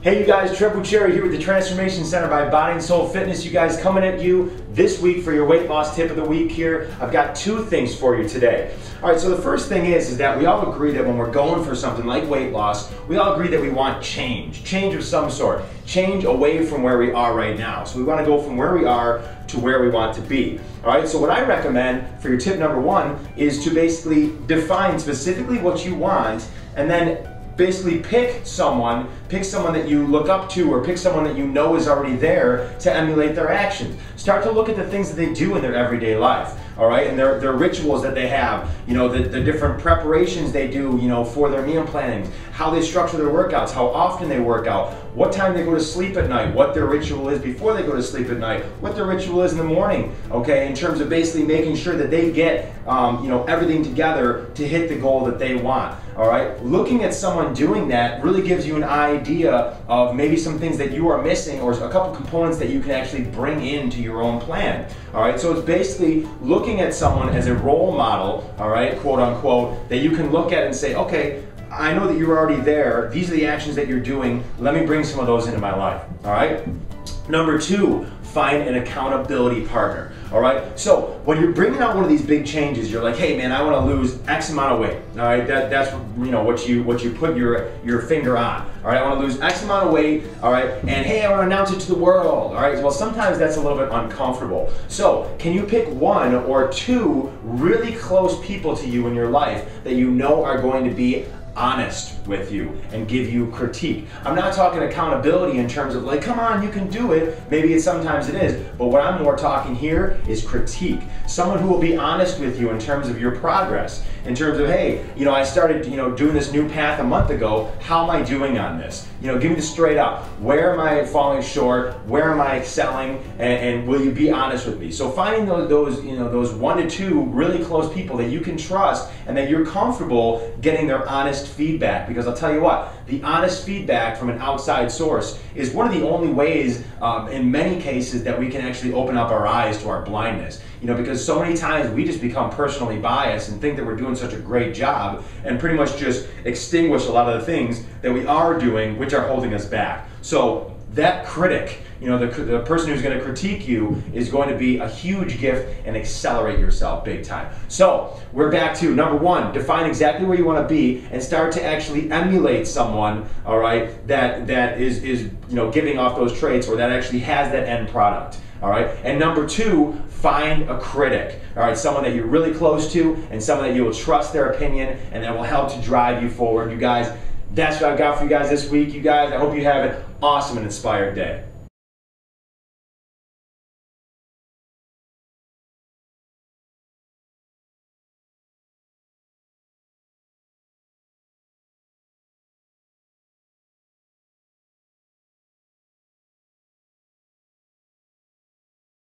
Hey you guys, Triple Cherry here with the Transformation Center by Body and Soul Fitness. You guys coming at you this week for your weight loss tip of the week here. I've got two things for you today. All right, so the first thing is that we all agree that when we're going for something like weight loss, we all agree that we want change of some sort, change away from where we are right now. So we want to go from where we are to where we want to be. All right, so what I recommend for your tip number one is to basically define specifically what you want, and then basically pick someone that you look up to, or pick someone that you know is already there to emulate their actions. Start to look at the things that they do in their everyday life, all right, and their rituals that they have, you know, the different preparations they do, you know, for their meal planning, how they structure their workouts, how often they work out, what time they go to sleep at night, what their ritual is before they go to sleep at night, what their ritual is in the morning, okay, in terms of basically making sure that they get, you know, everything together to hit the goal that they want, all right. Looking at someone doing that really gives you an idea of maybe some things that you are missing, or a couple components that you can actually bring into your own plan, all right. So it's basically looking at someone as a role model, all right, quote unquote, that you can look at and say, okay, I know that you're already there. These are the actions that you're doing. Let me bring some of those into my life, all right? Number two, find an accountability partner, all right? So when you're bringing out one of these big changes, you're like, hey man, I want to lose X amount of weight, all right? That's you know what you put your finger on, all right? I want to lose X amount of weight, all right? And hey, I want to announce it to the world, all right? Well, sometimes that's a little bit uncomfortable. So can you pick one or two really close people to you in your life that you know are going to be honest with you and give you critique? I'm not talking accountability in terms of like, come on, you can do it. Maybe sometimes it is, but what I'm more talking here is critique. Someone who will be honest with you in terms of your progress, in terms of, hey, you know, I started, you know, doing this new path a month ago. How am I doing on this? You know, give me the straight up. Where am I falling short? Where am I excelling? And will you be honest with me? So finding those you know, those 1 to 2 really close people that you can trust and that you're comfortable getting their honest feedback, because I'll tell you what, the honest feedback from an outside source is one of the only ways in many cases that we can actually open up our eyes to our blindness. You know, because so many times we just become personally biased and think that we're doing such a great job and pretty much just extinguish a lot of the things that we are doing which are holding us back. So that critic, you know, the person who's going to critique you is going to be a huge gift and accelerate yourself big time. So we're back to number one, define exactly where you want to be and start to actually emulate someone, all right, that is you know, giving off those traits, or that actually has that end product, all right. And number two, find a critic, all right, someone that you're really close to and someone that you will trust their opinion and that will help to drive you forward. You guys, that's what I've got for you guys this week. You guys, I hope you have an awesome and inspired day.